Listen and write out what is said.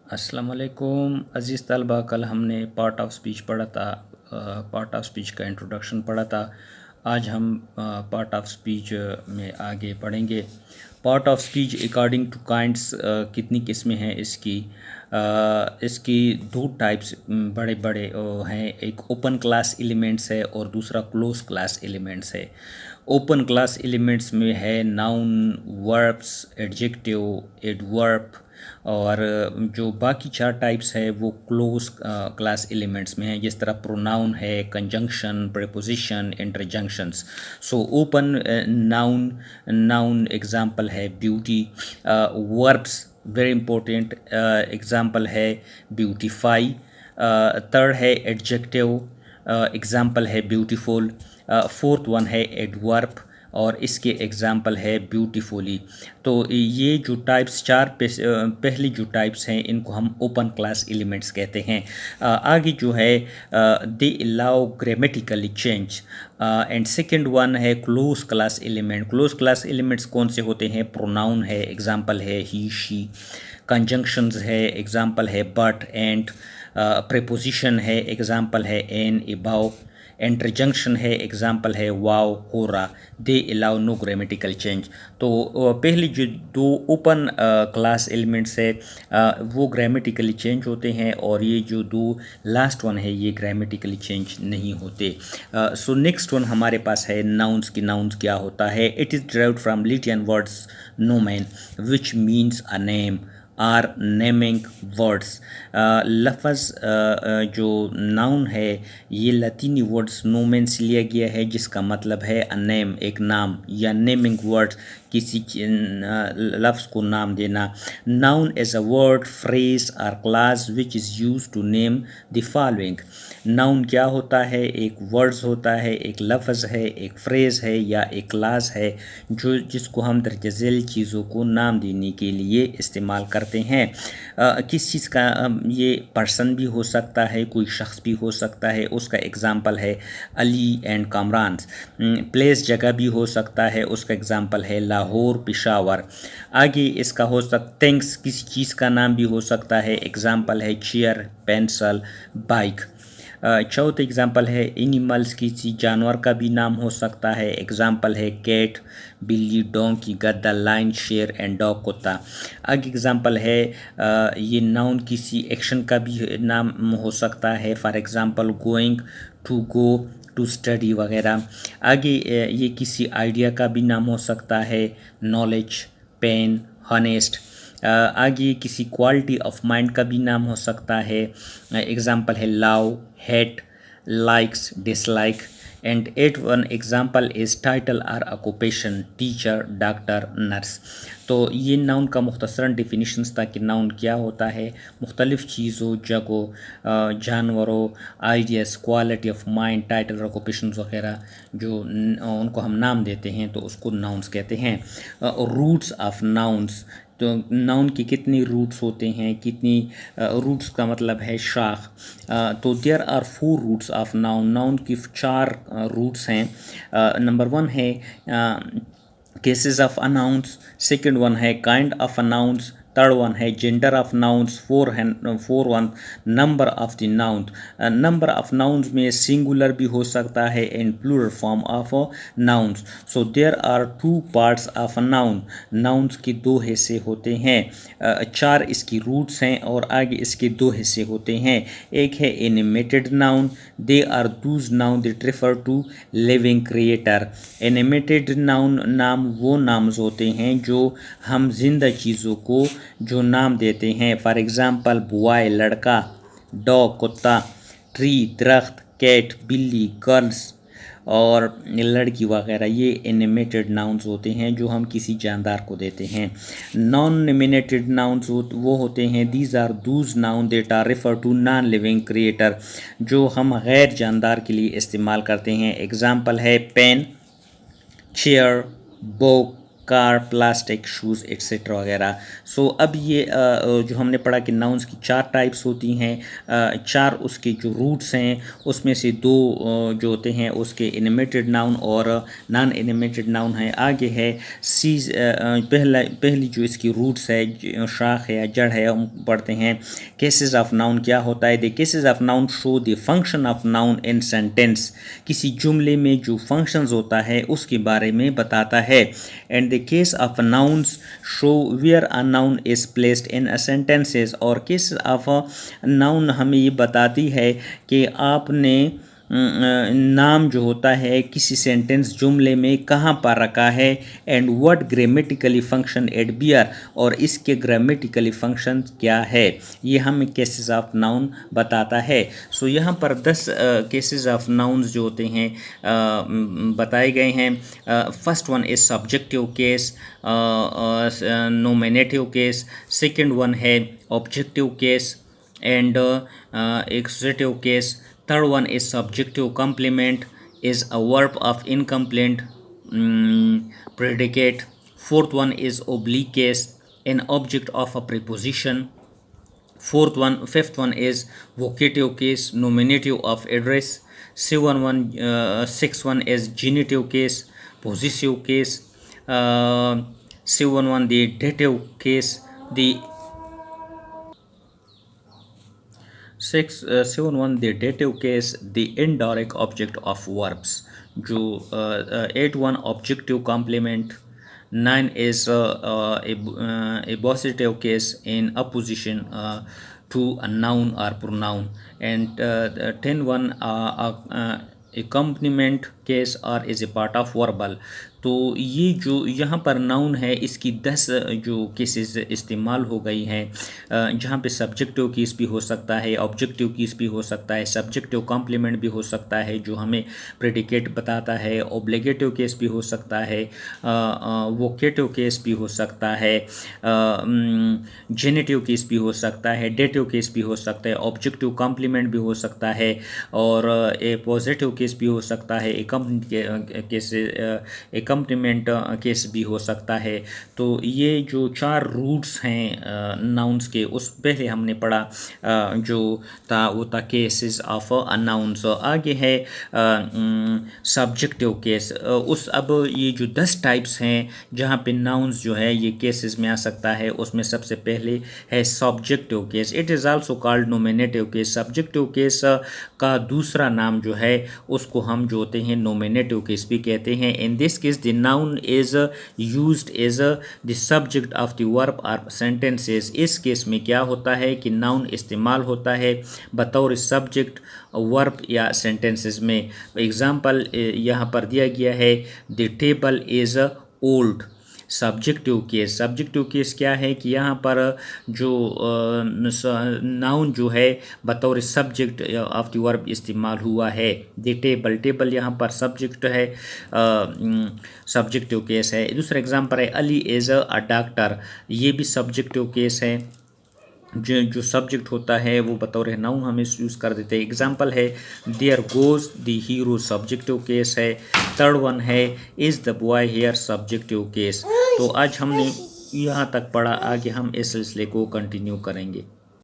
अस्सलाम वालेकुम अज़ीज़ तलबा। कल हमने पार्ट ऑफ स्पीच पढ़ा था। पार्ट ऑफ स्पीच का इंट्रोडक्शन पढ़ा था। आज हम पार्ट ऑफ स्पीच में आगे पढ़ेंगे। Part of speech according two kinds कितनी किस्में हैं इसकी दो टाइप्स बड़े बड़े हैं। एक ओपन क्लास एलिमेंट्स है और दूसरा क्लोज क्लास एलिमेंट्स है। ओपन क्लास एलिमेंट्स में है नाउन, वर्ब्स, एडजेक्टिव, एडवर्ब, और जो बाकी चार टाइप्स है वो क्लोज क्लास एलिमेंट्स में है, जिस तरह प्रोनाउन है, conjunction, preposition, interjections. So open noun example है beauty. Verbs very important example है ब्यूटीफाई। थर्ड है एडजेक्टिव, एग्जांपल है ब्यूटीफुल। फोर्थ वन है एडवर्ब और इसके एग्जांपल है ब्यूटीफुली। तो ये जो टाइप्स पहली जो टाइप्स हैं इनको हम ओपन क्लास एलिमेंट्स कहते हैं। आगे जो है they allow grammatically change. And second one है close class element. Close class elements कौन से होते हैं? प्रोनाउन है, एग्जांपल है ही शी। कंजंक्शंस है, एग्जांपल है बट एंड। प्रीपोजिशन है, एग्जांपल है एन, अबाउ। इंटरजंक्शन है, एग्जांपल है वाव, हो रहा। They allow no grammatical change. तो पहली जो दो ओपन क्लास एलिमेंट्स है वो ग्रामेटिकली चेंज होते हैं, और ये जो दो लास्ट वन है ये ग्रामेटिकली चेंज नहीं होते। सो नेक्स्ट वन हमारे पास है नाउन्स की। नाउन्स क्या होता है? It is derived from Latin words नोमेन which means a name or naming words. लफ्ज़ जो नाउन है ये लतीनी वर्ड्स नोमेन से लिया गया है, जिसका मतलब है अ नेम, एक नाम, या नेमिंग वर्ड्स, किसी लफ्ज़ को नाम देना। Noun as a word, phrase और class which is use to name the following. Noun क्या होता है? एक वर्ड्स होता है, एक लफ्ज़ है, एक फ्रेज़ है या एक क्लास है जिसको हम दर्ज झेल चीज़ों को नाम देने के लिए इस्तेमाल करते हैं। किस चीज़ का? ये पर्सन भी हो सकता है, कोई शख्स भी हो सकता है, उसका एग्ज़ाम्पल है अली एंड कामरान। प्लेस जगह भी हो सकता है, उसका एग्ज़ाम्पल है लाहौर, पेशावर। आगे इसका हो सकता थिंग्स, किसी चीज़ का नाम भी हो सकता है, एग्ज़ाम्पल है चेयर, पेंसिल, बाइक। चौथा एग्ज़ाम्पल है एनिमल्स, किसी जानवर का भी नाम हो सकता है, एग्ज़ाम्पल है कैट, बिल्ली, डोंकी, गद्दा, लाइन, शेर एंड डॉग, कुत्ता। आगे एग्ज़ाम्पल है ये नाउन किसी एक्शन का भी नाम हो सकता है, for example going, to go, to study वगैरह। आगे ये किसी आइडिया का भी नाम हो सकता है, नॉलेज, पेन, हॉनेस्ट। आगे किसी क्वालिटी ऑफ माइंड का भी नाम हो सकता है, एग्ज़ाम्पल है love, hate, likes, dislike. And at one example is title और ऑक्यूपेशन, टीचर, डॉक्टर, नर्स। तो ये नाउन का मुख्तसरन डिफिनीशंस था कि नाउन क्या होता है। मुख्तलिफ़ चीज़ों, जगहों, जानवरों, ideas, quality of mind, title, occupation वगैरह जो उनको हम नाम देते हैं तो उसको नाउन्स कहते हैं। रूट्स ऑफ नाउन्स, तो नाउन की कितनी रूट्स होते हैं, कितनी रूट्स का मतलब है शाख। तो there are 4 roots of noun. Noun की 4 रूट्स हैं। नंबर 1 है cases of nouns, second one है kind of nouns, third one है gender of nouns, four one number of the noun. Number of nouns में सिंगुलर भी हो सकता है and plural form of nouns. So there are 2 parts of noun. Nouns के 2 हिस्से होते हैं। 4 इसकी रूट्स हैं और आगे इसके 2 हिस्से होते हैं। एक है animated noun, they are those noun that refer to living creator. Animated noun नाम वो नाम्स होते हैं जो हम जिंदा चीज़ों को जो नाम देते हैं, फॉर एग्ज़ाम्पल बॉय, लड़का, डॉग, कुत्ता, ट्री, दरख्त, कैट, बिल्ली, गर्ल्स और लड़की वगैरह। ये एनिमेटेड नाउन्स होते हैं जो हम किसी जानदार को देते हैं। नॉन नॉमिनेटेड नाउन्स वो होते हैं, these are those noun that are refer to non living creator, जो हम गैर जानदार के लिए इस्तेमाल करते हैं। एग्ज़ाम्पल है pen, chair, book, car, plastic, shoes etcetera वगैरह। सो अब ये जो हमने पढ़ा कि नाउन्स की 4 टाइप्स होती हैं, 4 उसके जो रूट्स हैं उसमें से 2 जो होते हैं उसके एनिमेटेड नाउन और नॉन एनिमेटेड नाउन है। आगे है पहली जो इसकी रूट्स है, शाख है या जड़ है, हम पढ़ते हैं केसेस ऑफ नाउन क्या होता है। The cases of noun show the function of noun in sentence, किसी जुमले में जो फंक्शंस होता है उसके बारे में बताता है। And the case of nouns show where a noun is placed in a sentences, और केस ऑफ नाउन हमें ये बताती है कि आपने नाम जो होता है किसी सेंटेंस जुमले में कहाँ पर रखा है। And what grammatically function at bear, और इसके ग्रामेटिकली फंक्शन क्या है, ये हमें केसेस ऑफ नाउन बताता है। सो यहाँ पर 10 केसेस ऑफ नाउन्स जो होते हैं बताए गए हैं। First one is subjective case, nominative case. Second one है objective case and accusative case. Third one is subjective complement, is a verb of incomplete predicate. Fourth one is oblique case, an object of a preposition. Fifth one is vocative case, nominative of address. Sixth one is genitive case, possessive case. Seventh one the dative case, the 7 1 the dative case, the indirect object of verbs. जो 8 1 objective complement. 9 is a positive case in opposition to a noun or pronoun. And 10 1 accompaniment case or is a part of verbal. तो ये जो यहाँ पर noun है इसकी 10 जो cases इस्तेमाल हो गई हैं, जहाँ पे सब्जेक्टिव केस भी हो सकता है, ऑब्जेक्टिव केस भी हो सकता है, सब्जेक्टिव कॉम्प्लीमेंट भी हो सकता है जो हमें प्रेडिकेट बताता है, ऑब्लिगेटिव केस भी हो सकता है, वोकेटिव केस भी हो सकता है, जेनेटिव केस भी हो सकता है, डेटिव केस भी हो सकता है, ऑब्जेक्टिव कॉम्प्लीमेंट भी हो सकता है, और ए पॉजिटिव केस भी हो सकता है, एकम्पनीमेंट केस भी हो सकता है। तो ये जो 4 रूट्स हैं नाउन्स के, उस पहले हमने पढ़ा जो था वो था केसेस ऑफ नाउन्स। आगे है सब्जेक्टिव केस। अब ये जो 10 टाइप्स हैं जहाँ पे नाउन्स जो है ये केसेस में आ सकता है, उसमें सबसे पहले है subjective case. It is also called nominative case. Subjective case का दूसरा नाम जो है उसको हम जो होते हैं नोमिनेटिव केस भी कहते हैं। In this case the noun is used as the subject of the verb और सेंटेंसेस। इस केस में क्या होता है कि नाउन इस्तेमाल होता है बतौर सब्जेक्ट वर्ब या सेंटेंसेस में। एग्जाम्पल यहाँ पर दिया गया है, the table is old. Subjective case क्या है कि यहाँ पर जो नाउन जो है बतौर सब्जेक्ट ऑफ द वर्ब इस्तेमाल हुआ है। द टेबल यहाँ पर सब्जेक्ट है, सब्जेक्टिव केस है। दूसरा एग्जाम्पल है अली इज़ अ डॉक्टर। ये भी सब्जेक्टिव केस है। जो सब्जेक्ट होता है वो बतौर नाउन हम इस यूज़ कर देते हैं। एग्जाम्पल है there goes the hero, subjective case है। थर्ड वन है is the boy here, subjective case. तो आज हमने यहाँ तक पढ़ा, आगे हम इस सिलसिले को कंटिन्यू करेंगे।